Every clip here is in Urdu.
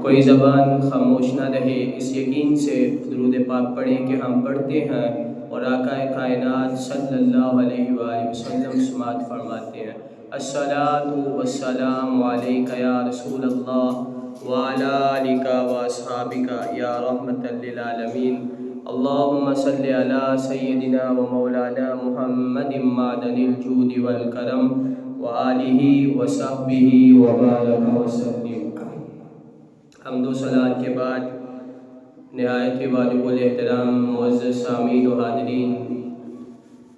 کوئی زبان خاموش نہ رہے، اس یقین سے درود پاک پڑھیں کہ ہم پڑھتے ہیں اور آقا کائنات صلی اللہ علیہ وآلہ وسلم سماعت فرماتے ہیں۔ الصلاۃ والسلام علیک یا رسول اللہ وعلی آلک واصحابک یا رحمۃ للعالمین۔ اللہم صلی علی سیدنا و مولانا محمد معدن الجود والکرم وآلہ وصحبہ وبارک وسلم۔ حمد و صلات کے بعد نہایت واجب الاحترام معزز سامعین و حاضرین،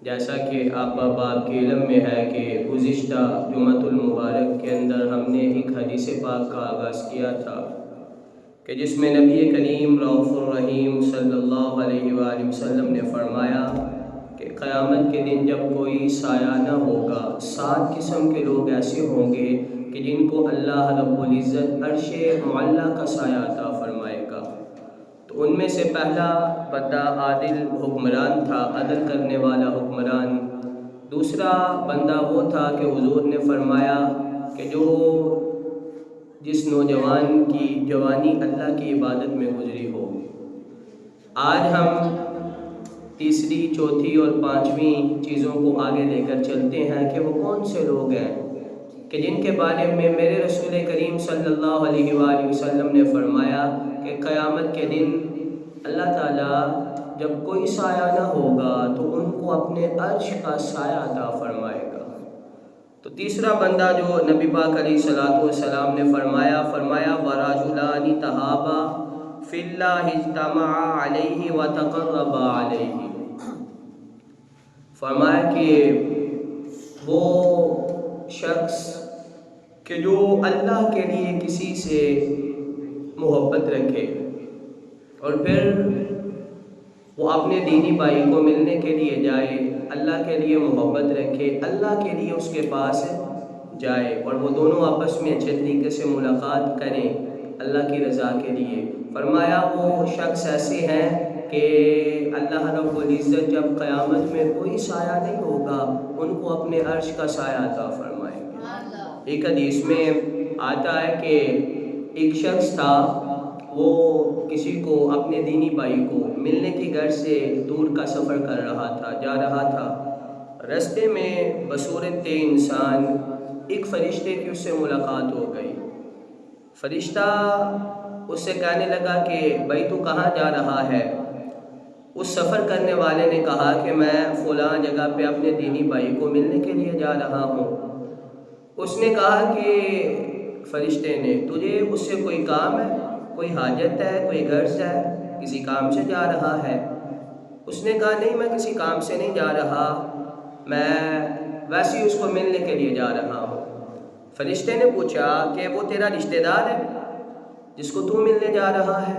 جیسا کہ آپ باب کے علم میں ہے کہ گزشتہ جمعۃ المبارک کے اندر ہم نے ایک حدیث پاک کا آغاز کیا تھا کہ جس میں نبی کریم رؤوف الرحیم صلی اللہ علیہ وآلہ وسلم نے فرمایا کہ قیامت کے دن جب کوئی سایہ نہ ہوگا، 7 قسم کے لوگ ایسے ہوں گے کہ جن کو اللہ رب العزت عرش معلیٰ کا سایہ عطا فرمائے گا۔ تو ان میں سے پہلا بندہ عادل حکمران تھا، عدل کرنے والا حکمران۔ دوسرا بندہ وہ تھا کہ حضور نے فرمایا کہ جس نوجوان کی جوانی اللہ کی عبادت میں گزری ہو۔ آج ہم تیسری، چوتھی اور 5ویں چیزوں کو آگے لے کر چلتے ہیں کہ وہ کون سے لوگ ہیں کہ جن کے بارے میں میرے رسول کریم صلی اللہ علیہ وآلہ وسلم نے فرمایا کہ قیامت کے دن اللہ تعالیٰ جب کوئی سایہ نہ ہوگا تو ان کو اپنے عرش کا سایہ عطا فرمائے گا۔ تو تیسرا بندہ جو نبی پاک علیہ الصلوۃ والسلام نے فرمایا وَرَجُلَانِ تَحَابَا فِي اللَّهِ اجْتَمَعَا عَلَيْهِ وَتَقَرَّبَا عَلَيْهِ۔ فرمایا کہ وہ شخص کہ جو اللہ کے لیے کسی سے محبت رکھے اور پھر وہ اپنے دینی بھائی کو ملنے کے لیے جائے، اللہ کے لیے محبت رکھے، اللہ کے لیے اس کے پاس جائے اور وہ دونوں آپس میں اچھے طریقے سے ملاقات کریں اللہ کی رضا کے لیے۔ فرمایا وہ شخص ایسے ہیں کہ اللہ رب العزت جب قیامت میں کوئی سایہ نہیں ہوگا ان کو اپنے عرش کا سایہ عطا فرمائے گا۔ ایک حدیث میں آتا ہے کہ ایک شخص تھا، وہ کسی کو اپنے دینی بھائی کو ملنے کے گھر سے دور کا سفر کر رہا تھا، جا رہا تھا۔ رستے میں بصورت انسان ایک فرشتے کی اس سے ملاقات ہو گئی۔ فرشتہ اس سے کہنے لگا کہ بھائی تو کہاں جا رہا ہے؟ اس سفر کرنے والے نے کہا کہ میں فلاں جگہ پہ اپنے دینی بھائی کو ملنے کے لیے جا رہا ہوں۔ اس نے کہا کہ فرشتے نے تجھے اس سے کوئی کام ہے، کوئی حاجت ہے، کوئی غرض ہے، کسی کام سے جا رہا ہے؟ اس نے کہا نہیں، میں کسی کام سے نہیں جا رہا، میں ویسے ہی اس کو ملنے کے لیے جا رہا ہوں۔ فرشتے نے پوچھا کہ وہ تیرا رشتہ دار ہے جس کو تو ملنے جا رہا ہے؟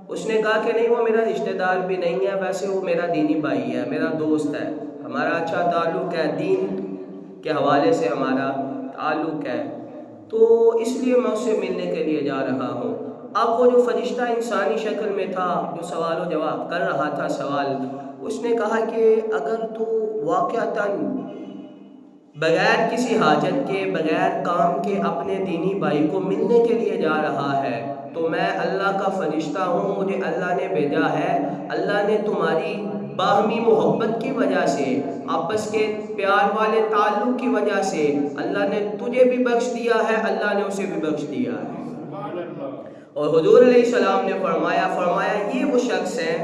اس نے کہا کہ نہیں، وہ میرا رشتہ دار بھی نہیں ہے، ویسے وہ میرا دینی بھائی ہے، میرا دوست ہے، ہمارا اچھا تعلق ہے، دین کے حوالے سے ہمارا تعلق ہے، تو اس لیے میں اس سے ملنے کے لیے جا رہا ہوں۔ اب وہ جو فرشتہ انسانی شکل میں تھا جو سوال و جواب کر رہا تھا سوال، اس نے کہا کہ اگر تو واقعتاً بغیر کسی حاجت کے، بغیر کام کے اپنے دینی بھائی کو ملنے کے لیے جا رہا ہے تو میں اللہ کا فرشتہ ہوں، مجھے اللہ نے بھیجا ہے، اللہ نے تمہاری باہمی محبت کی وجہ سے، آپس کے پیار والے تعلق کی وجہ سے اللہ نے تجھے بھی بخش دیا ہے، اللہ نے اسے بھی بخش دیا ہے۔ اور حضور علیہ السلام نے فرمایا یہ وہ شخص ہے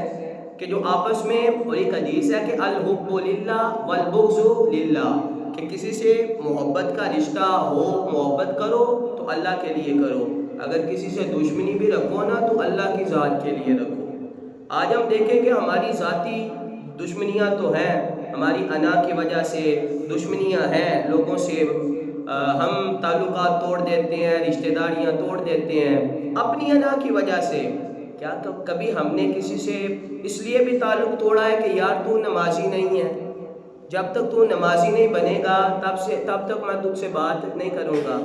کہ جو آپس میں، اور ایک حدیث ہے کہ الحب للہ والبغض للہ، کہ کسی سے محبت کا رشتہ ہو، محبت کرو تو اللہ کے لیے کرو، اگر کسی سے دشمنی بھی رکھو نا تو اللہ کی ذات کے لیے رکھو۔ آج ہم دیکھیں کہ ہماری ذاتی دشمنیاں تو ہیں، ہماری انا کی وجہ سے دشمنیاں ہیں لوگوں سے، ہم تعلقات توڑ دیتے ہیں، رشتہ داریاں توڑ دیتے ہیں اپنی انا کی وجہ سے۔ کیا کبھی ہم نے کسی سے اس لیے بھی تعلق توڑا ہے کہ یار تو نمازی نہیں ہے، جب تک تو نمازی نہیں بنے گا تب تک میں تجھ سے بات نہیں کروں گا،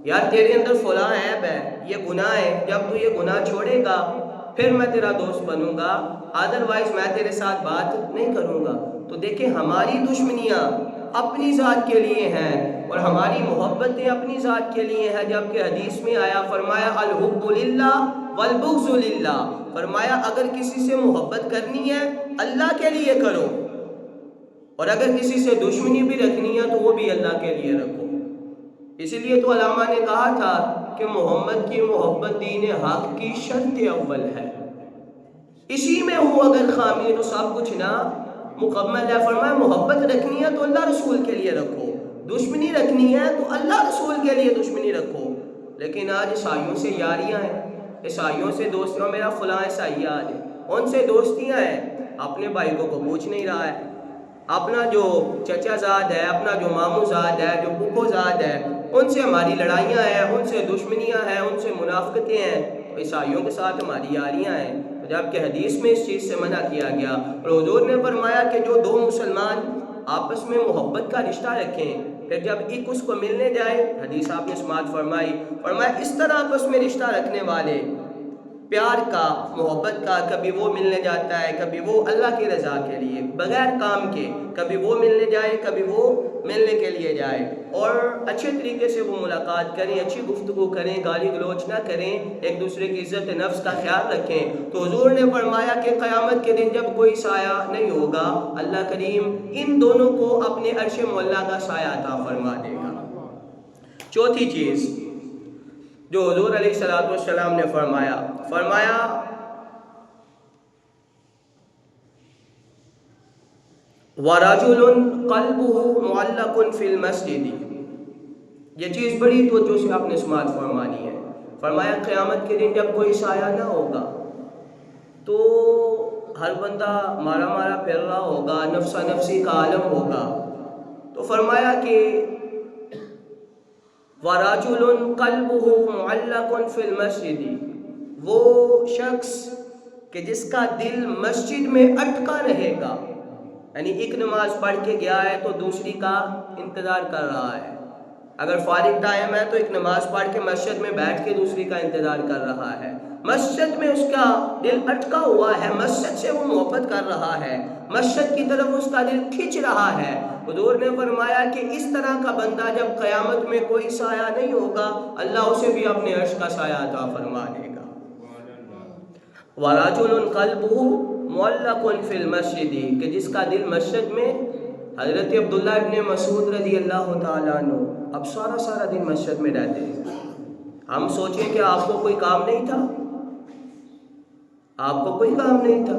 یار تیرے اندر فلاں عیب ہے، یہ گناہ ہے، جب تو یہ گناہ چھوڑے گا پھر میں تیرا دوست بنوں گا، ادروائز میں تیرے ساتھ بات نہیں کروں گا۔ تو دیکھیں ہماری دشمنیاں اپنی ذات کے لیے ہیں اور ہماری محبتیں اپنی ذات کے لیے ہیں، جبکہ حدیث میں آیا، فرمایا الحب للہ والبغض للہ، فرمایا اگر کسی سے محبت کرنی ہے اللہ کے لیے کرو، اور اگر کسی سے دشمنی بھی رکھنی ہے تو وہ بھی اللہ کے لیے رکھو۔ اسی لیے تو علامہ نے کہا تھا کہ محمد کی محبت دین حق کی شرط اول ہے، اسی میں ہو اگر خامی ہے تو سب کچھ نہ مکمل ہے۔ فرمایا محبت رکھنی ہے تو اللہ رسول کے لیے رکھو، دشمنی رکھنی ہے تو اللہ رسول کے لیے دشمنی رکھو۔ لیکن آج عیسائیوں سے یاریاں ہیں، عیسائیوں سے دوستیاں، میرا فلاں عیسائی آج ان سے دوستیاں ہیں، اپنے بھائی کو پوچھ نہیں رہا ہے، اپنا جو چچا زاد ہے، اپنا جو ماموں زاد ہے، جو پھپھو زاد ہے، ان سے ہماری لڑائیاں ہیں، ان سے دشمنیاں ہیں، ان سے منافقتیں ہیں، تو عیسائیوں کے ساتھ ہماری یاریاں ہیں، جبکہ حدیث میں اس چیز سے منع کیا گیا۔ اور حضور نے فرمایا کہ جو دو مسلمان آپس میں محبت کا رشتہ رکھیں، پھر جب ایک اس کو ملنے جائے، حدیث آپ نے سماعت فرمائی، فرمایا اس طرح آپس میں رشتہ رکھنے والے پیار کا، محبت کا، کبھی وہ ملنے جاتا ہے، کبھی وہ اللہ کی رضا کے لیے بغیر کام کے، کبھی وہ ملنے جائے، کبھی وہ ملنے کے لیے جائے، اور اچھے طریقے سے وہ ملاقات کریں، اچھی گفتگو کریں، گالی گلوچ نہ کریں، ایک دوسرے کی عزت نفس کا خیال رکھیں۔ تو حضور نے فرمایا کہ قیامت کے دن جب کوئی سایہ نہیں ہوگا، اللہ کریم ان دونوں کو اپنے عرش مولا کا سایہ عطا فرما دے گا۔ چوتھی چیز جو حضور علیہ الصلوۃ والسلام نے فرمایا وَرَجُلٌ قَلْبُهُ مُعَلَّقٌ فِي الْمَسْجِدِ، یہ چیز بڑی توجہ سے آپ نے سماعت فرمانی ہے۔ فرمایا قیامت کے دن جب کوئی سایہ نہ ہوگا تو ہر بندہ مارا مارا پھر رہا ہوگا، نفسا نفسی کا عالم ہوگا، تو فرمایا کہ وَرَجُلٌ قَلْبُهُ مُعَلَّقٌ فِي الْمَسْجِدِ، وہ شخص کہ جس کا دل مسجد میں اٹکا رہے گا، یعنی ایک نماز پڑھ کے گیا ہے تو دوسری کا انتظار کر رہا ہے، اگر فارغ ٹائم ہے تو ایک نماز پڑھ کے مسجد میں بیٹھ کے دوسری کا انتظار کر رہا ہے، مسجد میں اس کا دل اٹکا ہوا ہے، مسجد سے وہ محبت کر رہا ہے، مسجد کی طرف اس کا دل کھنچ رہا ہے۔ حضور نے فرمایا کہ اس طرح کا بندہ جب قیامت میں کوئی سایہ نہیں ہوگا، اللہ اسے بھی اپنے عرش کا سایہ عطا فرما دے گا۔ وَرَجُلٌ قَلْبُهُ مُعَلَّقٌ فِي الْمَسْجِدِ، کہ جس کا دل مسجد میں، حضرت عبداللہ ابن مسعود رضی اللہ تعالیٰ عنہ اب سارا دن مسجد میں رہتے ہیں۔ ہم سوچیں کہ آپ کو کوئی کام نہیں تھا، آپ کو کوئی کام نہیں تھا،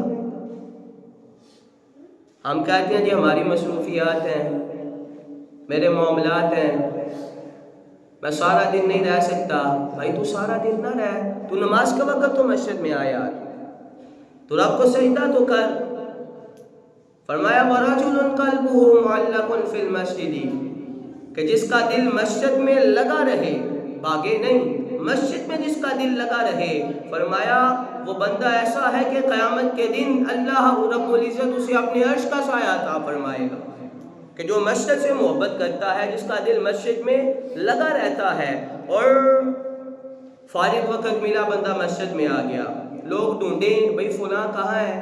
ہم کہتے ہیں جی ہماری مصروفیات ہیں، میرے معاملات ہیں، میں سارا دن نہیں رہ سکتا۔ بھائی تو سارا دن نہ رہ، تو نماز کے وقت تو مسجد میں آیا، تو رب کو سجدہ تو کر۔ فرمایا وَرَجُلٌ قَلْبُهُ مُعَلَّقٌ فِي الْمَسْجِدِ، کہ جس کا دل مسجد میں لگا رہے، بھاگے نہیں، مسجد میں جس کا دل لگا رہے، فرمایا وہ بندہ ایسا ہے کہ قیامت کے دن اللہ رب العزت اسے اپنے عرش کا سایہ عطا فرمائے گا۔ کہ جو مسجد سے محبت کرتا ہے، جس کا دل مسجد میں لگا رہتا ہے، اور فارغ وقت ملا بندہ مسجد میں آ گیا، لوگ ڈھونڈیں بھئی فلاں کہاں ہے،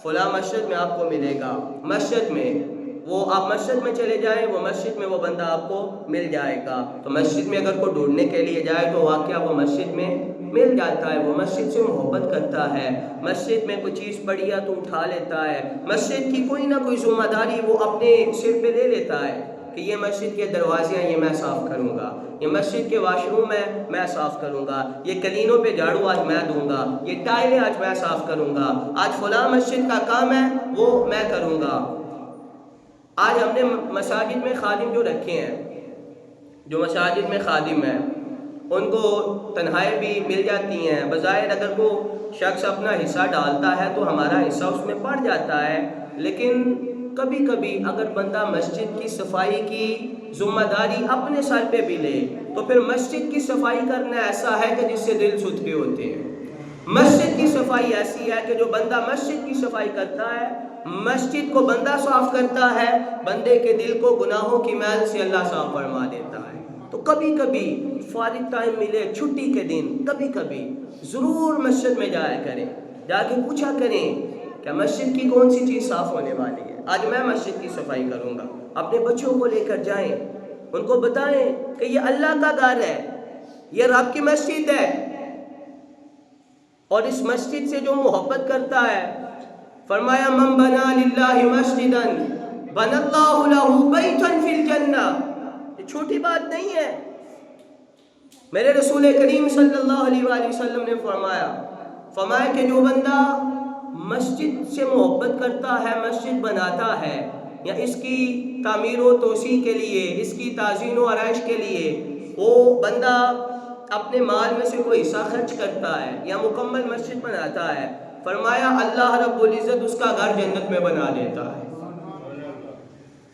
فلاں مسجد میں آپ کو ملے گا، مسجد میں وہ آپ مسجد میں چلے جائیں، وہ مسجد میں وہ بندہ آپ کو مل جائے گا۔ تو مسجد میں اگر کوئی ڈھونڈنے کے لیے جائے تو واقعہ وہ مسجد میں مل جاتا ہے، وہ مسجد سے محبت کرتا ہے، مسجد میں کوئی چیز پڑی ہے تو اٹھا لیتا ہے، مسجد کی کوئی نہ کوئی ذمہ داری وہ اپنے سر پہ لے لیتا ہے کہ یہ مسجد کے دروازے ہیں، یہ میں صاف کروں گا، یہ مسجد کے واش روم ہے میں صاف کروں گا، یہ کلینوں پہ جھاڑو آج میں دوں گا، یہ ٹائلیں آج میں صاف کروں گا، آج فلاں مسجد کا کام ہے وہ میں کروں گا۔ آج ہم نے مساجد میں خادم جو رکھے ہیں، جو مساجد میں خادم ہیں، ان کو تنخواہیں بھی مل جاتی ہیں، بظاہر اگر کوئی شخص اپنا حصہ ڈالتا ہے تو ہمارا حصہ اس میں پڑ جاتا ہے، لیکن کبھی کبھی اگر بندہ مسجد کی صفائی کی ذمہ داری اپنے سر پہ بھی لے تو پھر مسجد کی صفائی کرنا ایسا ہے کہ جس سے دل ستھرے ہوتے ہیں۔ مسجد کی صفائی ایسی ہے کہ جو بندہ مسجد کی صفائی کرتا ہے، مسجد کو بندہ صاف کرتا ہے، بندے کے دل کو گناہوں کی میل سے اللہ صاف فرما دیتا ہے۔ تو کبھی کبھی فارغ ٹائم ملے چھٹی کے دن، کبھی کبھی ضرور مسجد میں جایا کریں، جا کے پوچھا کریں کہ مسجد کی کون سی چیز صاف ہونے والی ہے، آج میں مسجد کی صفائی کروں گا، اپنے بچوں کو لے کر جائیں، ان کو بتائیں کہ یہ اللہ کا گھر ہے، یہ رب کی مسجد ہے، اور اس مسجد سے جو محبت کرتا ہے، فرمایا من بنا للہ مسجدا بنى اللہ لہ بیتا فی الجنہ. یہ چھوٹی بات نہیں ہے. میرے رسول کریم صلی اللہ علیہ وآلہ وسلم نے فرمایا کہ جو بندہ مسجد سے محبت کرتا ہے، مسجد بناتا ہے، یا اس کی تعمیر و توسیع کے لیے، اس کی تزئین و آرائش کے لیے وہ بندہ اپنے مال میں سے کوئی حصہ خرچ کرتا ہے یا مکمل مسجد بناتا ہے، فرمایا اللہ رب العزت اس کا گھر جنت میں بنا دیتا ہے.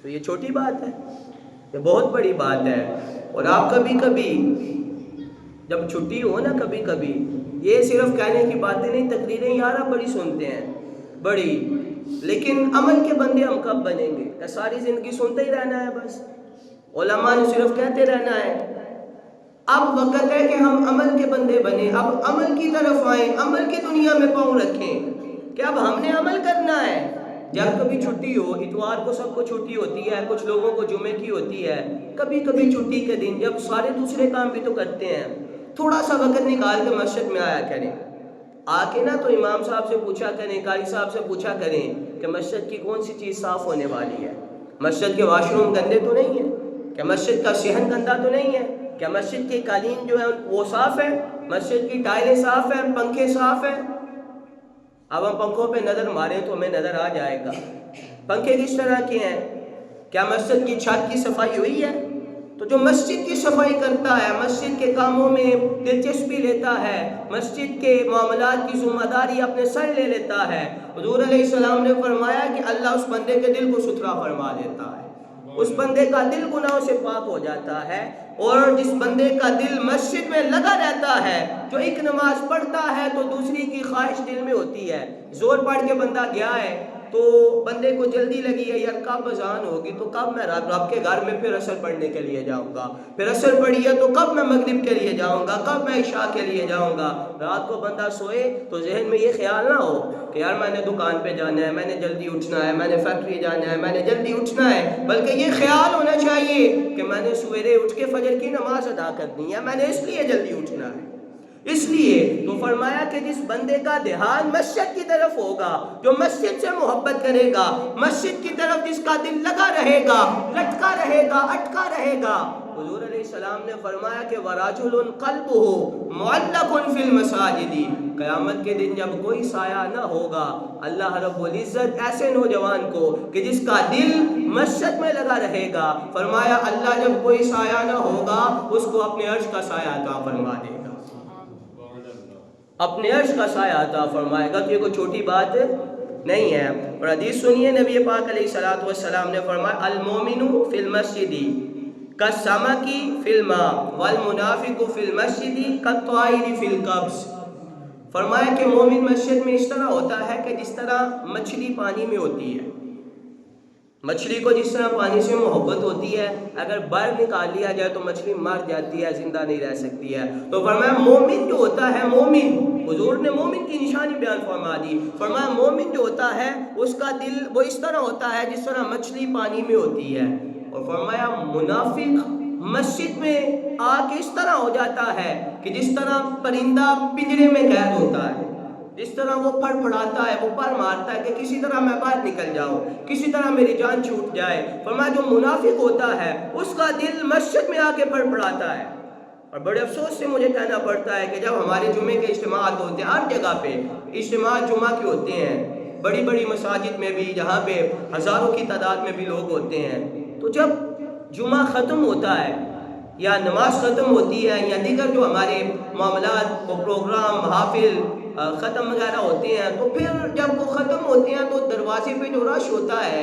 تو یہ چھوٹی بات ہے، یہ بہت بڑی بات ہے. اور آپ کبھی کبھی جب چھٹی ہو نا، کبھی کبھی یہ صرف کہنے کی باتیں نہیں، تقریریں یار آپ بڑی سنتے ہیں بڑی، لیکن عمل کے بندے ہم کب بنیں گے؟ کیا ساری زندگی سنتے ہی رہنا ہے بس؟ علماء نے صرف کہتے رہنا ہے؟ اب وقت ہے کہ ہم عمل کے بندے بنیں، اب عمل کی طرف آئیں، عمل کی دنیا میں پاؤں رکھیں کہ اب ہم نے عمل کرنا ہے. جب کبھی چھٹی ہو، اتوار کو سب کو چھٹی ہوتی ہے، کچھ لوگوں کو جمعے کی ہوتی ہے، کبھی کبھی چھٹی کے دن جب سارے دوسرے کام بھی تو کرتے ہیں، تھوڑا سا وقت نکال کے مسجد میں آیا کریں. آ کے نا تو امام صاحب سے پوچھا کریں، قاری صاحب سے پوچھا کریں کہ مسجد کی کون سی چیز صاف ہونے والی ہے. مسجد کے واش روم گندے تو نہیں ہیں؟ کیا مسجد کا صحن گندا تو نہیں ہے؟ کیا مسجد کی قالین جو ہے وہ صاف ہے؟ مسجد کی ٹائلیں صاف ہیں؟ پنکھے صاف ہیں؟ اب ہم پنکھوں پہ نظر ماریں تو ہمیں نظر آ جائے گا پنکھے کس طرح کے ہیں. کیا مسجد کی چھت کی صفائی ہوئی ہے؟ تو جو مسجد کی صفائی کرتا ہے، مسجد کے کاموں میں دلچسپی لیتا ہے، مسجد کے معاملات کی ذمہ داری اپنے سر لے لیتا ہے، حضور علیہ السلام نے فرمایا کہ اللہ اس بندے کے دل کو ستھرا فرما دیتا ہے، اس بندے کا دل گناہوں سے پاک ہو جاتا ہے. اور جس بندے کا دل مسجد میں لگا رہتا ہے، جو ایک نماز پڑھتا ہے تو دوسری کی خواہش دل میں ہوتی ہے. زور پڑھ کے بندہ گیا ہے تو بندے کو جلدی لگی ہے یار کب اذان ہوگی، تو کب میں رب کے گھر میں پھر عصر پڑھنے کے لیے جاؤں گا، پھر عصر پڑھی ہے تو کب میں مغرب کے لیے جاؤں گا، کب میں عشاء کے لیے جاؤں گا. رات کو بندہ سوئے تو ذہن میں یہ خیال نہ ہو کہ یار میں نے دکان پہ جانا ہے، میں نے جلدی اٹھنا ہے، میں نے فیکٹری جانا ہے، میں نے جلدی اٹھنا ہے، بلکہ یہ خیال ہونا چاہیے کہ میں نے سویرے اٹھ کے فجر کی نماز ادا کرنی ہے، میں نے اس لیے جلدی اٹھنا ہے. اس لیے تو فرمایا کہ جس بندے کا دھیان مسجد کی طرف ہوگا، جو مسجد سے محبت کرے گا، مسجد کی طرف جس کا دل لگا رہے گا، لٹکا رہے گا، اٹکا رہے گا، حضور علیہ السلام نے فرمایا کہ وَرَجُلٌ قَلْبُهُ مُعَلَّقٌ فِي الْمَسَاجِدِ. قیامت کے دن جب کوئی سایہ نہ ہوگا، اللہ رب العزت ایسے نوجوان کو کہ جس کا دل مسجد میں لگا رہے گا، فرمایا اللہ جب کوئی سایہ نہ ہوگا اس کو اپنے عرش کا سایہ عطا فرما دے گا، اپنے عرش کا سایہ عطا فرمائے گا. تو یہ کوئی چھوٹی بات نہیں ہے. اور حدیث سنیے، نبی پاک علیہ الصلوۃ والسلام نے فرمایا المومن فی المسجد کالسمک فی الماء والمنافق فی المسجد کالطائر فی القبض. فرمایا کہ مومن مسجد میں اس طرح ہوتا ہے کہ جس طرح مچھلی پانی میں ہوتی ہے. مچھلی کو جس طرح پانی سے محبت ہوتی ہے، اگر باہر نکال لیا جائے تو مچھلی مر جاتی ہے، زندہ نہیں رہ سکتی ہے. تو فرمایا مومن جو ہوتا ہے، مومن، حضور نے مومن کی نشانی بیان فرما دی. فرمایا مومن جو ہوتا ہے اس کا دل وہ اس طرح ہوتا ہے جس طرح مچھلی پانی میں ہوتی ہے. اور فرمایا منافق مسجد میں آ کے اس طرح ہو جاتا ہے کہ جس طرح پرندہ پنجرے میں قید ہوتا ہے، جس طرح وہ پھڑ پھڑاتا ہے، وہ پر مارتا ہے کہ کسی طرح میں باہر نکل جاؤں، کسی طرح میری جان چھوٹ جائے. فرمایا جو منافق ہوتا ہے اس کا دل مسجد میں آ کے پھڑ پھڑاتا ہے. اور بڑے افسوس سے مجھے کہنا پڑتا ہے کہ جب ہمارے جمعے کے اجتماعات ہوتے ہیں، ہر جگہ پہ اجتماعات جمعہ کے ہوتے ہیں، بڑی بڑی مساجد میں بھی جہاں پہ ہزاروں کی تعداد میں بھی لوگ ہوتے ہیں، تو جب جمعہ ختم ہوتا ہے یا نماز ختم ہوتی ہے یا دیگر جو ہمارے معاملات و پروگرام محافل ختم وغیرہ ہوتے ہیں، تو پھر جب وہ ختم ہوتے ہیں تو دروازے پہ جو رش ہوتا ہے،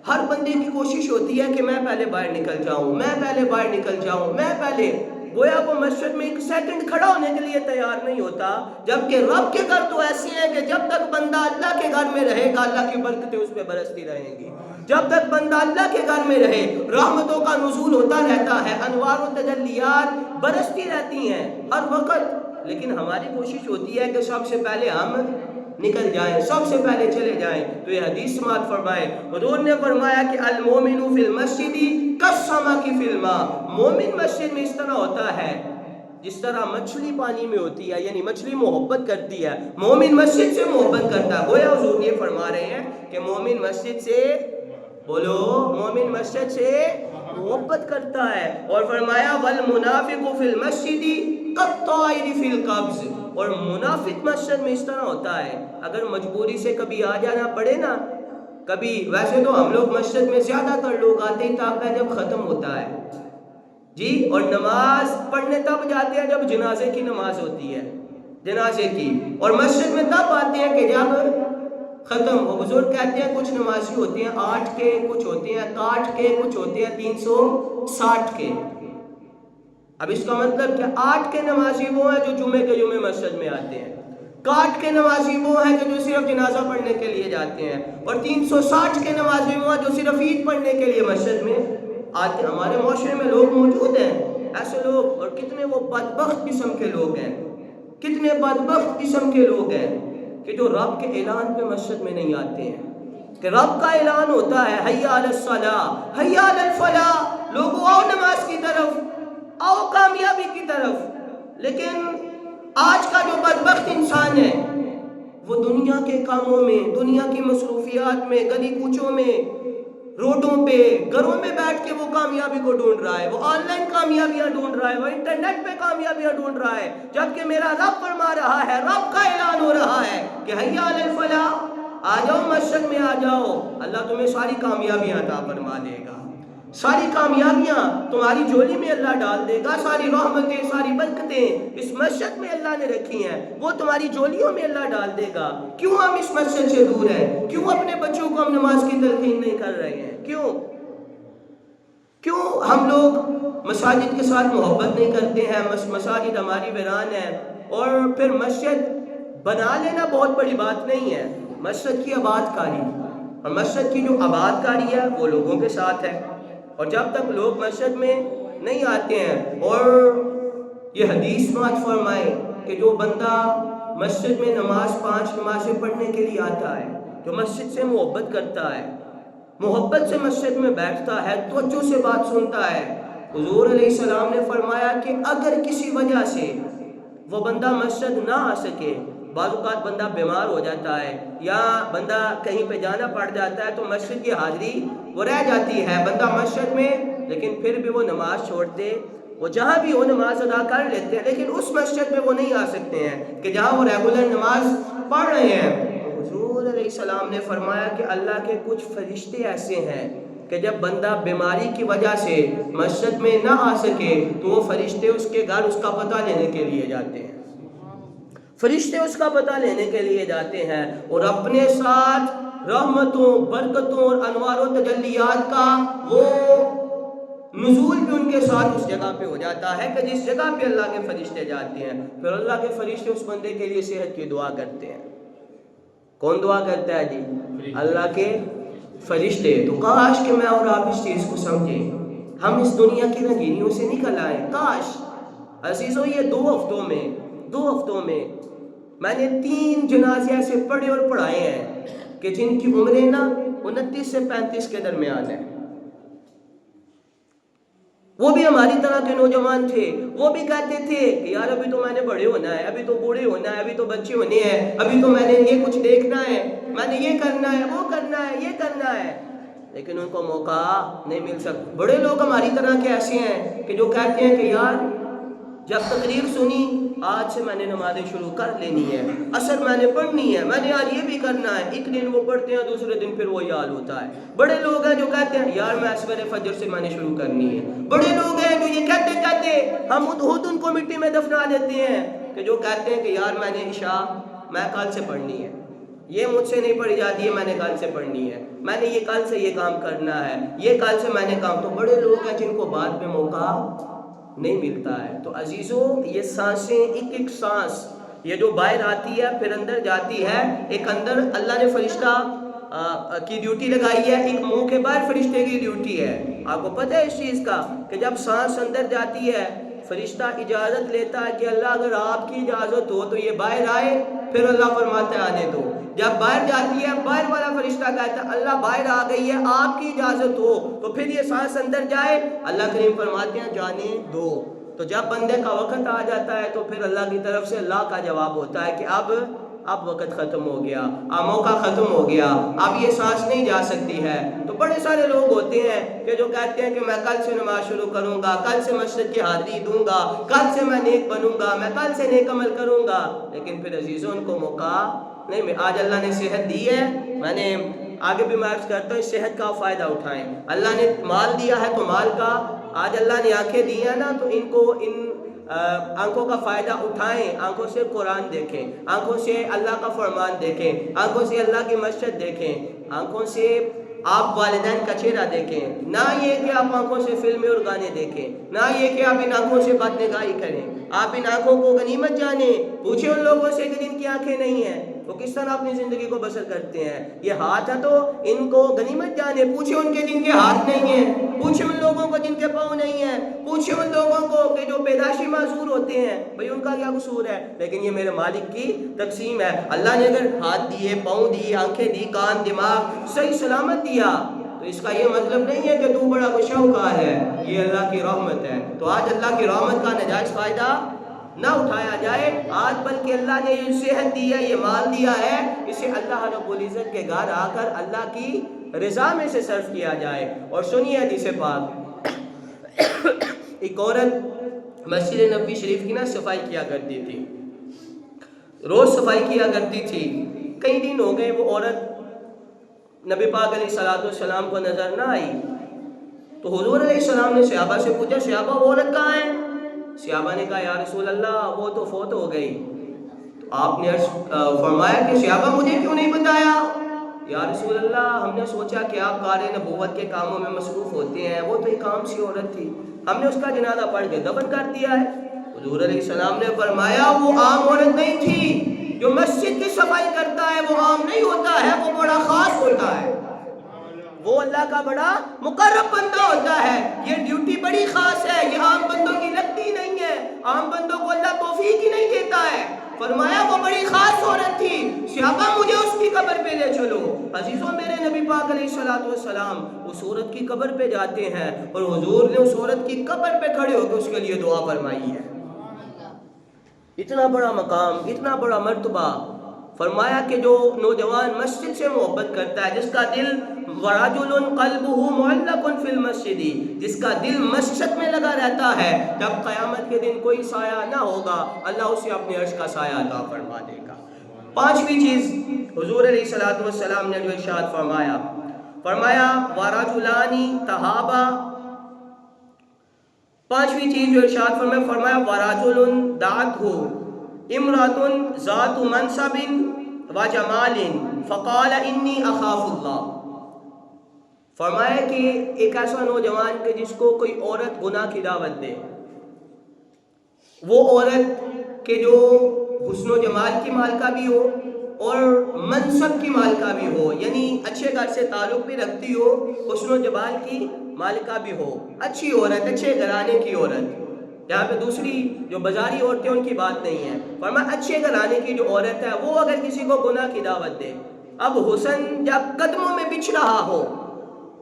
ہر بندے کی کوشش ہوتی ہے کہ میں پہلے باہر نکل جاؤں، میں پہلے باہر نکل جاؤں، میں پہلے. گویا وہ مسجد میں ایک سیکنڈ کھڑا ہونے کے لیے تیار نہیں ہوتا. جبکہ رب کے گھر تو ایسے ہیں کہ جب تک بندہ اللہ کے گھر میں رہے گا اللہ کی برکتیں اس پہ برستی رہیں گی. جب تک بندہ اللہ کے گھر میں رہے رحمتوں کا نزول ہوتا رہتا ہے، انوار و تجلیات برستی رہتی ہیں ہر وقت. لیکن ہماری کوشش ہوتی ہے کہ سب سے پہلے ہم نکل جائیں، سب سے پہلے چلے جائیں۔ تو یہ حدیث سماعت فرمائے، حضور نے فرمایا کہ المومن فی المسجد کالسمک فی الماء، مومن مسجد میں اس طرح ہوتا ہے جس طرح مچھلی پانی میں ہوتی ہے، یعنی مچھلی محبت کرتی ہے، مومن مسجد سے محبت کرتا ہے۔ گویا حضور یہ فرما رہے ہیں کہ مومن مسجد سے، بولو، مومن مسجد سے محبت کرتا ہے۔ اور فرمایا والمنافق فی المسجد کالطائر فی القبض، اور منافق مسجد میں اس طرح ہوتا ہے، اگر مجبوری سے کبھی آ جانا پڑے نا، کبھی، ویسے تو ہم لوگ مسجد میں زیادہ تر لوگ آتے ہی تب ہے جب ختم ہوتا ہے جی، اور نماز پڑھنے تب جاتے ہیں جب جنازے کی نماز ہوتی ہے، جنازے کی، اور مسجد میں تب آتے ہیں کہ جب ختم ہو۔ بزرگ کہتے ہیں کچھ نمازی ہوتے ہیں 8 کے، کچھ ہوتے ہیں 61 کے، کچھ ہوتے ہیں 360 کے۔ اب اس کا مطلب کہ 8 کے نمازی وہ ہیں جو جمعے کے جمعے مسجد میں آتے ہیں، 61 کے نمازی وہ ہیں کہ جو صرف جنازہ پڑھنے کے لیے جاتے ہیں، اور 360 کے نمازی وہ ہیں جو صرف عید پڑھنے کے لیے مسجد میں آتے ہیں۔ ہمارے معاشرے میں لوگ موجود ہیں ایسے لوگ، اور کتنے وہ بدبخت قسم کے لوگ ہیں، کتنے بدبخت قسم کے لوگ ہیں کہ جو رب کے اعلان پہ مسجد میں نہیں آتے ہیں، کہ رب کا اعلان ہوتا ہے حی علی الصلاۃ حی علی الفلاح، لوگوں آؤ نماز کی طرف، آؤ کامیابی کی طرف، لیکن آج کا جو بدبخت انسان ہے وہ دنیا کے کاموں میں، دنیا کی مصروفیات میں، گلی کوچوں میں، روڈوں پہ، گھروں میں بیٹھ کے وہ کامیابی کو ڈھونڈ رہا ہے، وہ آن لائن کامیابیاں ڈھونڈ رہا ہے، وہ انٹرنیٹ پہ کامیابیاں ڈھونڈ رہا ہے، جبکہ میرا رب فرما رہا ہے، رب کا اعلان ہو رہا ہے کہ حی علی الفلاح، آ جاؤ مسجد میں آ جاؤ، اللہ تمہیں ساری کامیابیاں عطا فرما دے گا، ساری کامیابیاں تمہاری جھولی میں اللہ ڈال دے گا، ساری رحمتیں، ساری برکتیں اس مسجد میں اللہ نے رکھی ہیں، وہ تمہاری جھولیوں میں اللہ ڈال دے گا۔ کیوں ہم اس مسجد سے دور ہیں؟ کیوں اپنے بچوں کو ہم نماز کی تلقین نہیں کر رہے ہیں؟ کیوں ہم لوگ مساجد کے ساتھ محبت نہیں کرتے ہیں؟ مساجد ہماری ویران ہے، اور پھر مسجد بنا لینا بہت بڑی بات نہیں ہے، مسجد کی آباد کاری، اور مسجد کی جو آباد کاری ہے وہ لوگوں کے ساتھ ہے، اور جب تک لوگ مسجد میں نہیں آتے ہیں، اور یہ حدیث بات فرمائے کہ جو بندہ مسجد میں 5 نمازیں پڑھنے کے لیے آتا ہے، جو مسجد سے محبت کرتا ہے، محبت سے مسجد میں بیٹھتا ہے، توجہ سے بات سنتا ہے، حضور علیہ السلام نے فرمایا کہ اگر کسی وجہ سے وہ بندہ مسجد نہ آ سکے، بعض اوقات بندہ بیمار ہو جاتا ہے یا بندہ کہیں پہ جانا پڑ جاتا ہے تو مسجد کی حاضری وہ رہ جاتی ہے، بندہ مسجد میں، لیکن پھر بھی وہ نماز چھوڑتے، وہ جہاں بھی وہ نماز ادا کر لیتے ہیں، لیکن اس مسجد میں وہ نہیں آ سکتے ہیں کہ جہاں وہ ریگولر نماز پڑھ رہے ہیں۔ حضور علیہ السلام نے فرمایا کہ اللہ کے کچھ فرشتے ایسے ہیں کہ جب بندہ بیماری کی وجہ سے مسجد میں نہ آ سکے تو وہ فرشتے اس کے گھر اس کا پتہ لینے کے لیے جاتے ہیں، فرشتے اس کا پتہ لینے کے لیے جاتے ہیں، اور اپنے ساتھ رحمتوں، برکتوں اور انوار و تجلیات کا وہ نزول بھی ان کے ساتھ اس جگہ پہ ہو جاتا ہے کہ جس جگہ پہ اللہ کے فرشتے جاتے ہیں، پھر اللہ کے فرشتے اس بندے کے لیے صحت کی دعا کرتے ہیں۔ کون دعا کرتا ہے جی؟ اللہ کے فرشتے۔ تو کاش کہ میں اور آپ اس چیز کو سمجھیں، ہم اس دنیا کی رنگینیوں سے نکل آئیں۔ کاش عزیزوں، یہ 2 ہفتوں میں میں نے 3 جنازے ایسے پڑھے اور پڑھائے ہیں کہ جن کی عمریں نا 29 سے 35 کے درمیان ہیں، وہ بھی ہماری طرح کے نوجوان تھے، وہ بھی کہتے تھے کہ یار ابھی تو میں نے بڑے ہونا ہے، ابھی تو بوڑھے ہونا ہے، ابھی تو بچے ہونے ہیں، ابھی تو میں نے یہ کچھ دیکھنا ہے، میں نے یہ کرنا ہے، وہ کرنا ہے، یہ کرنا ہے، لیکن ان کو موقع نہیں مل سکتا۔ بڑے لوگ ہماری طرح کے ایسے ہیں کہ جو کہتے ہیں کہ یار جب تقریر سنی آج سے میں نے نمازیں شروع کر لینی ہے، عصر میں نے پڑھنی ہے، میں نے یار یہ بھی کرنا ہے، ایک دن وہ پڑھتے ہیں دوسرے دن پھر وہی حال ہوتا ہے۔ بڑے لوگ ہیں جو کہتے ہیں یار میں سویرے فجر سے میں نے شروع کرنی ہے۔ بڑے لوگ ہیں جو یہ کہتے کہتے ہم خود ان کو مٹی میں دفنا دیتے ہیں کہ جو کہتے ہیں کہ یار میں نے عشاء میں کل سے پڑھنی ہے، یہ مجھ سے نہیں پڑھی جاتی ہے، میں نے کل سے پڑھنی ہے، میں نے یہ کل سے یہ کام کرنا ہے، یہ کل سے میں نے کام۔ تو بڑے لوگ ہیں جن کو بعد میں موقع نہیں ملتا ہے۔ تو عزیزوں، یہ سانسیں، ایک ایک سانس یہ جو باہر آتی ہے پھر اندر جاتی ہے، ایک اندر اللہ نے فرشتہ کی ڈیوٹی لگائی ہے، ایک منہ کے باہر فرشتے کی ڈیوٹی ہے۔ آپ کو پتہ ہے اس چیز کا کہ جب سانس اندر جاتی ہے فرشتہ اجازت لیتا ہے کہ اللہ اگر آپ کی اجازت ہو تو یہ باہر آئے، پھر اللہ فرماتا ہے آنے دو۔ جب باہر جاتی ہے، باہر والا فرشتہ کہتا ہے اللہ باہر آ گئی ہے، آپ کی اجازت ہو تو پھر یہ سانس اندر جائے، اللہ کریم فرماتے ہیں جانے دو۔ تو جب بندے کا وقت آ جاتا ہے تو پھر اللہ کی طرف سے اللہ کا جواب ہوتا ہے کہ اب وقت ختم ہو گیا، اب موقع ختم ہو گیا، اب یہ سانس نہیں جا سکتی ہے۔ تو بڑے سارے لوگ ہوتے ہیں کہ جو کہتے ہیں کہ میں کل سے نماز شروع کروں گا، کل سے مسجد کی حاضری دوں گا، کل سے میں نیک بنوں گا، میں کل سے نیک عمل کروں گا، لیکن پھر عزیزوں ان کو موقع نہیں۔ آج اللہ نے صحت دی ہے، میں نے آگے بھی میں عرض کرتا ہوں، صحت کا فائدہ اٹھائیں۔ اللہ نے مال دیا ہے تو مال کا، آج اللہ نے آنکھیں دی ہیں نا تو ان کو ان آنکھوں کا فائدہ اٹھائیں۔ آنکھوں سے قرآن دیکھیں، آنکھوں سے اللہ کا فرمان دیکھیں، آنکھوں سے اللہ کی مسجد دیکھیں، آنکھوں سے آپ والدین کا چہرہ دیکھیں، نہ یہ کہ آپ آنکھوں سے فلمیں اور گانے دیکھیں، نہ یہ کہ آپ ان آنکھوں سے بد نگاہی کریں۔ آپ ان آنکھوں کو غنیمت جانیں۔ پوچھیں ان لوگوں سے کہ جن کی آنکھیں نہیں ہیں وہ کس طرح اپنی زندگی کو بسر کرتے ہیں۔ یہ ہاتھ ہے تو ان کو غنیمت جانیں۔ پوچھیں ان کے جن کے ہاتھ نہیں ہیں، پوچھیں ان لوگوں کو جن کے پاؤں نہیں ہیں، پوچھیں ان لوگوں کو کہ جو پیدائشی معذور ہوتے ہیں، بھئی ان کا کیا قصور ہے، لیکن یہ میرے مالک کی تقسیم ہے۔ اللہ نے اگر ہاتھ دیے، پاؤں دی، آنکھیں دی، کان، دماغ صحیح سلامت دیا تو اس کا یہ مطلب نہیں ہے کہ تو بڑا شاہکار ہے، یہ اللہ کی رحمت ہے۔ تو آج اللہ کی رحمت کا ناجائز فائدہ نہ اٹھایا جائے، آج بلکہ اللہ نے یہ صحت دی ہے، یہ مال دیا ہے، اسے اللہ رب العزت کے گھر آ کر اللہ کی رضا میں سے صرف کیا جائے۔ اور سنیے حدیث پاک، ایک عورت مسجد نبوی شریف کی نا صفائی کیا کرتی تھی، روز صفائی کیا کرتی تھی۔ کئی دن ہو گئے وہ عورت نبی پاک علیہ السلام کو نظر نہ آئی، تو حضور علیہ السلام نے صحابہ سے پوچھا صحابہ وہ عورت کہاں ہے؟ صحابہ نے کہا یا رسول اللہ وہ تو فوت ہو گئی۔ تو آپ نے فرمایا کہ صحابہ مجھے کیوں نہیں بتایا؟ یا رسول اللہ ہم نے سوچا کہ آپ کار نبوت کے کاموں میں مصروف ہوتے ہیں، وہ تو ایک عام سی عورت تھی، ہم نے اس کا جنازہ پڑھ کے دفن کر دیا ہے۔ حضور علیہ السلام نے فرمایا وہ عام عورت نہیں تھی، جو مسجد کی صفائی کرتا ہے وہ عام نہیں ہوتا ہے، وہ بڑا خاص ہوتا ہے، وہ اللہ کا بڑا مقرب بندہ ہوتا ہے، یہ ڈیوٹی بڑی خاص ہے، یہ عام بندوں کی لگتی نہیں ہے، عام بندوں کو اللہ توفیق ہی نہیں دیتا ہے۔ فرمایا وہ بڑی خاص عورت تھی، صحابہ مجھے اس کی قبر پہ لے چلو۔ عزیزوں میرے نبی پاک علیہ السلام اس عورت کی قبر پہ جاتے ہیں اور حضور نے اس عورت کی قبر پہ کھڑے ہو کے اس کے لیے دعا فرمائی ہے۔ اتنا بڑا مقام، اتنا بڑا مرتبہ۔ فرمایا کہ جو نوجوان مسجد سے محبت کرتا ہے، جس کا دل وَرَجُلٌ قَلْبُهُ مُعَلَّقٌ فِي الْمَسْجِدِ، جس کا دل مسجد میں لگا رہتا ہے، جب قیامت کے دن کوئی سایہ نہ ہوگا، اللہ اسے اپنے عرش کا سایہ عطا فرما دے گا۔ پانچویں چیز حضور علیہ السلام نے جو ارشاد فرمایا وَرَجُلَانِ تَحَابَا، پانچویں چیز جو ارشاد فرمایا وَرَجُلٌ دَعَتْهُ امرأة ذات منصب وجمال فقال انی اخاف اللہ۔ فرمایا کہ ایک ایسا نوجوان کہ جس کو کوئی عورت گناہ کی دعوت دے، وہ عورت کہ جو حسن و جمال کی مالکہ بھی ہو اور منصب کی مالکہ بھی ہو، یعنی اچھے گھر سے تعلق بھی رکھتی ہو، حسن و جمال کی مالکہ بھی ہو، اچھی عورت، اچھے گھرانے کی عورت۔ یہاں پہ دوسری جو بازاری عورتیں ان کی بات نہیں ہے، فرمایا اچھے گھرانے کی جو عورت ہے وہ اگر کسی کو گناہ کی دعوت دے، اب حسن جب قدموں میں بچھ رہا ہو،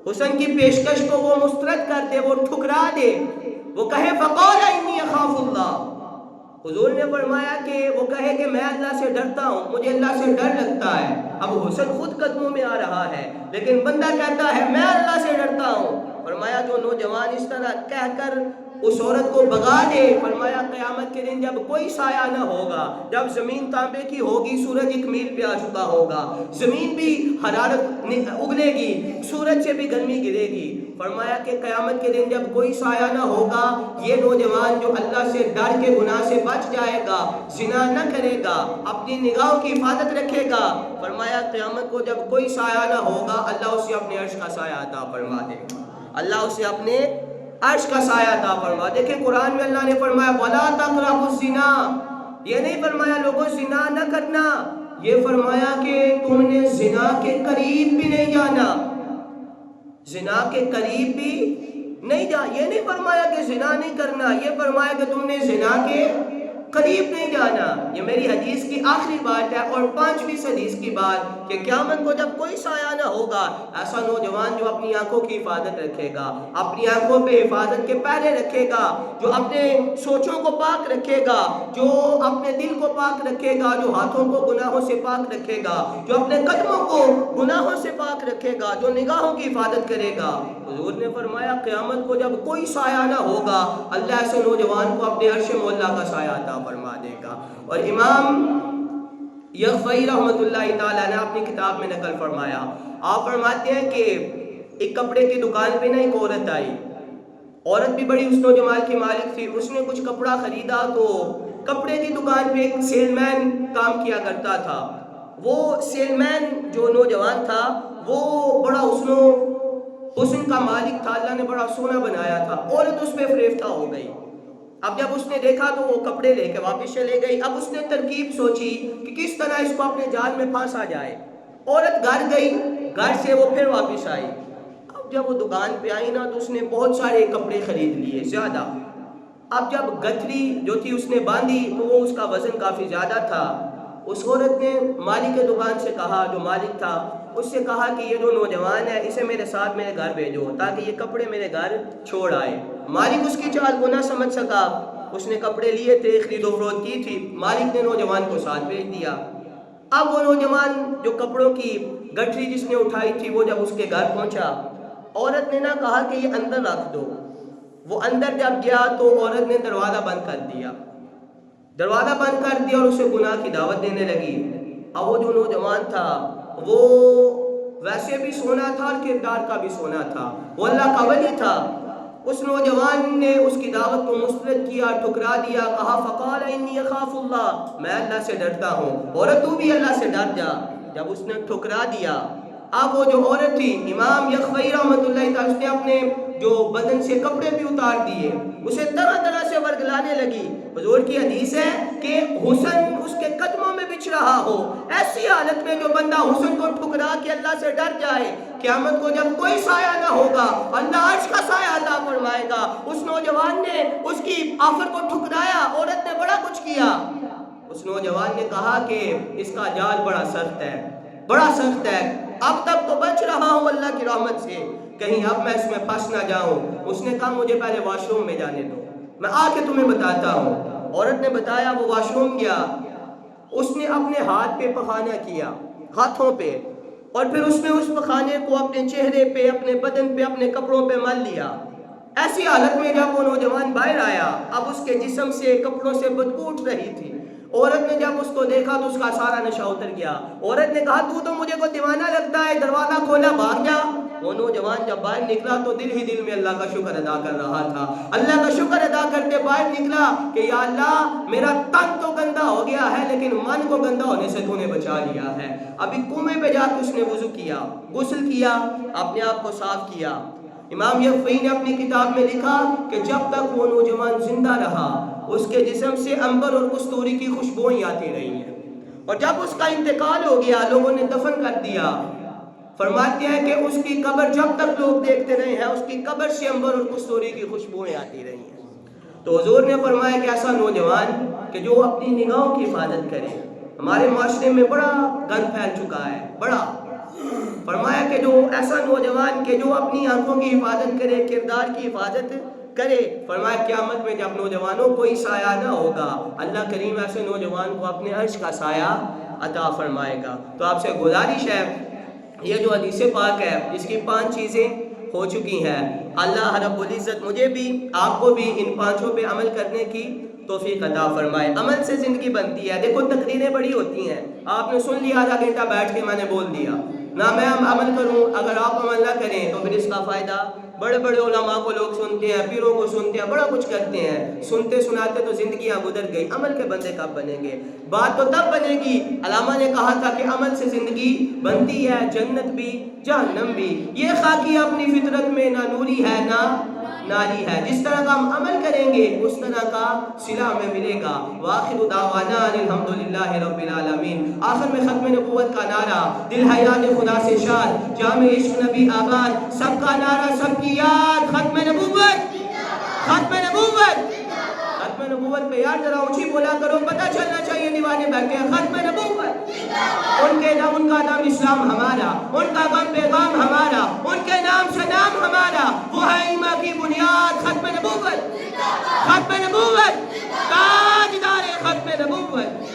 حسن کی پیشکش کو وہ مسترد کر دے، وہ ٹھکرا دے، وہ کہے فقال انی اخاف اللہ، حضور نے فرمایا کہ وہ کہے کہ میں اللہ سے ڈرتا ہوں، مجھے اللہ سے ڈر لگتا ہے۔ اب حسن خود قدموں میں آ رہا ہے لیکن بندہ کہتا ہے میں اللہ سے ڈرتا ہوں۔ فرمایا جو نوجوان اس طرح کہہ کر اس عورت کو بغا دے، فرمایا قیامت کے دن جب کوئی سایہ نہ ہوگا، جب زمین تانبے کی ہوگی، سورج ایک میل پہ آ چکا ہوگا، زمین بھی حرارت اگلے گی، سورج سے بھی گرمی گرے گی، فرمایا کہ قیامت کے دن جب کوئی سایہ نہ ہوگا، یہ نوجوان جو اللہ سے ڈر کے گناہ سے بچ جائے گا، زنا نہ کرے گا، اپنی نگاہوں کی حفاظت رکھے گا، فرمایا قیامت کو جب کوئی سایہ نہ ہوگا، اللہ اسے اپنے عرش کا سایہ عطا فرما دے گا، اللہ اسے اپنے عرش کا سایہ عطا فرما۔ دیکھیں قرآن میں اللہ نے فرمایا وَلَا تَقْرَبُوا الزِّنَا، یہ نہیں فرمایا لوگوں زنا نہ کرنا، یہ فرمایا کہ تم نے زنا کے قریب بھی نہیں جانا، زنا کے قریب بھی نہیں جا، یہ نہیں فرمایا کہ زنا نہیں کرنا، یہ فرمایا کہ تم نے زنا کے قریب نہیں جانا۔ یہ میری حدیث کی آخری بات ہے۔ اور 5ویں حدیث کی بات کہ قیامت کو جب کوئی سایہ نہ ہوگا، ایسا نوجوان جو اپنی آنکھوں کی حفاظت رکھے گا، اپنی آنکھوں پہ حفاظت کے پہرے رکھے گا، جو اپنے سوچوں کو پاک رکھے گا، جو اپنے دل کو پاک رکھے گا، جو ہاتھوں کو گناہوں سے پاک رکھے گا، جو اپنے قدموں کو گناہوں سے پاک رکھے گا، جو نگاہوں کی حفاظت کرے گا، حضور نے فرمایا قیامت کو جب کوئی سایہ نہ ہوگا، اللہ ایسے نوجوان کو اپنے عرش مولا کا سایہ عطا فرما دے گا۔ اور امام یغفی رحمۃ اللہ تعالیٰ نے اپنی کتاب میں نقل فرمایا، آپ فرماتے ہیں کہ ایک کپڑے کی دکان پہ نا ایک عورت آئی، عورت بھی بڑی حسن و جمال کی مالک تھی، اس نے کچھ کپڑا خریدا تو کپڑے کی دکان پہ ایک سیل مین کام کیا کرتا تھا۔ وہ سیل مین جو نوجوان تھا وہ بڑا حسن کا مالک تھا، اللہ نے بڑا سونا بنایا تھا، عورت اس پہ فریفتہ ہو گئی۔ اب جب اس نے دیکھا تو وہ کپڑے لے کے واپس چلے گئی۔ اب اس نے ترکیب سوچی کہ کس طرح اس کو اپنے جال میں پھانسا جائے۔ عورت گھر گئی، گھر سے وہ پھر واپس آئی۔ اب جب وہ دکان پہ آئی نا تو اس نے بہت سارے کپڑے خرید لیے، زیادہ۔ اب جب گٹھری جو تھی اس نے باندھی تو وہ اس کا وزن کافی زیادہ تھا۔ اس عورت نے مالک کے دکان سے کہا، جو مالک تھا اس سے کہا کہ یہ جو نوجوان ہے اسے میرے ساتھ میرے گھر بھیجو تاکہ یہ کپڑے میرے گھر چھوڑ آئے۔ مالک اس کی چال کو نہ سمجھ سکا، اس نے کپڑے لیے تھے، خرید و فروخت کی تھی، مالک نے نوجوان کو ساتھ بھیج دیا۔ اب وہ نوجوان جو کپڑوں کی گٹھری جس نے اٹھائی تھی وہ جب اس کے گھر پہنچا، عورت نے نہ کہا کہ یہ اندر رکھ دو۔ وہ اندر جب گیا تو عورت نے دروازہ بند کر دیا، دروازہ بند کر دیا اور اسے گناہ کی دعوت دینے لگی۔ اب وہ جو نوجوان تھا وہ ویسے بھی سونا تھا اور کردار کا بھی سونا تھا، وہ اللہ کا ولی تھا۔ اس نوجوان نے اس کی دعوت کو مسترد کیا، ٹھکرا دیا، کہا فقال انی اخاف اللہ، میں اللہ سے ڈرتا ہوں۔ عورت تو بھی اللہ سے ڈر جا۔ جب اس نے ٹھکرا دیا، اب وہ جو عورت تھی، امام یغفی رحمۃ اللہ تعالیٰ، اس نے اپنے جو بدن سے کپڑے بھی اتار دیے، اسے طرح طرح سے ورگلانے لگی۔ حضور کی حدیث ہے کہ حسن اس کے قدموں میں بچھ رہا ہو۔ ایسی حالت میں جو بندہ حسن کو ٹھکرا کے اللہ سے ڈر جائے، قیامت کو جب کوئی سایہ نہ ہوگا، اللہ عرش کا سایہ عطا فرمائے گا۔ اس نوجوان نے اس کی آفر کو ٹھکرایا، عورت نے بڑا کچھ کیا۔ اس نوجوان نے کہا کہ اس کا جال بڑا سخت ہے، بڑا سخت ہے، اب تک تو بچ رہا ہوں اللہ کی رحمت سے، کہیں اب میں اس میں پھنس نہ جاؤں۔ اس نے کہا مجھے پہلے واش روم میں جانے دو، میں آ کے تمہیں بتاتا ہوں۔ عورت نے بتایا، وہ واش روم گیا، اس نے اپنے ہاتھ پہ پخانہ کیا، ہاتھوں پہ، اور پھر اس نے اس پخانے کو اپنے چہرے پہ، اپنے بدن پہ، اپنے کپڑوں پہ مل لیا۔ ایسی حالت میں جب وہ نوجوان باہر آیا، اب اس کے جسم سے، کپڑوں سے بدبو اٹھ رہی تھی۔ عورت نے جب اس کو دیکھا تو اس کا سارا نشہ اتر گیا۔ عورت نے کہا تو مجھے کو دیوانہ لگتا ہے، دروازہ کھولا، بھاگ جا۔ وہ نوجوان جب باہر نکلا تو دل ہی دل میں اللہ کا شکر ادا کر رہا تھا۔ اللہ کا شکر ادا کرتے باہر نکلا کہ یا اللہ میرا تن تو گندا ہو گیا ہے لیکن من کو گندا ہونے سے تو نے بچا لیا ہے۔ ابھی کنویں پہ جا کے اس نے وضو کیا، غسل کیا، اپنے آپ کو صاف کیا۔ امام یغفی نے اپنی کتاب میں لکھا کہ جب تک وہ نوجوان زندہ رہا اس کے جسم سے عنبر اور کستوری کی خوشبوئیں آتی رہی ہیں، اور جب اس کا انتقال ہو گیا لوگوں نے دفن کر دیا، فرماتے ہیں کہ اس کی قبر جب تک لوگ دیکھتے رہے ہیں اس کی قبر سے عنبر اور کستوری کی خوشبوئیں آتی رہی ہیں۔ تو حضور نے فرمایا کہ ایسا نوجوان کہ جو اپنی نگاہوں کی حفاظت کرے، ہمارے معاشرے میں بڑا گند پھیل چکا ہے، بڑا، فرمایا کہ جو ایسا نوجوان کہ جو اپنی آنکھوں کی حفاظت کرے، کردار کی حفاظت کرے، فرمایا قیامت میں جب نوجوانوں کوئی سایہ نہ ہوگا، اللہ کریم ایسے نوجوان کو اپنے عرش کا سایہ عطا فرمائے گا۔ تو آپ سے گزارش ہے، یہ جو حدیث پاک ہے اس کی 5 چیزیں ہو چکی ہیں، اللہ رب العزت مجھے بھی آپ کو بھی ان 5 پہ عمل کرنے کی توفیق عطا فرمائے۔ عمل سے زندگی بنتی ہے۔ دیکھو تقریریں بڑی ہوتی ہیں، آپ نے سن لیا، آدھا گھنٹہ بیٹھ کے میں نے بول دیا، نہ میں عمل کروں، اگر آپ عمل نہ کریں تو پھر اس کا فائدہ، بڑے بڑے علماء کو لوگ سنتے ہیں، پیروں کو سنتے ہیں، بڑا کچھ کرتے ہیں، سنتے سناتے تو زندگیاں گزر گئی، عمل کے بندے کب بنیں گے؟ بات تو تب بنے گی، علامہ نے کہا تھا کہ عمل سے زندگی بنتی ہے، جنت بھی جہنم بھی، یہ خاکی اپنی فطرت میں نہ نوری ہے نہ نالی ہے. جس طرح کا ہم عمل کریں گے اس طرح کا صلہ ہمیں ملے گا. وآخر دعوانا الحمدللہ رب العالمین. آخر میں ختم نبوت کا نعرہ، دل حیات خدا سے شاد، جامع عشق نبی آباد، سب کا نعرہ سب کی یاد. ختم نبوت، ختم نبوت، ختم نبوت پہ یار ذرا اونچی بولا کرو، پتہ چلنا چاہیے دیوانے بیٹھے ہیں. ختم نبوت، ان کے نام، ان کا نام اسلام ہمارا، ان کا غم پیغام ہمارا، ان کے نام سے نام ہمارا، وہ ہے ایمان کی بنیاد. ختم نبوت، ختم نبوت، تاجدار ختم نبوت.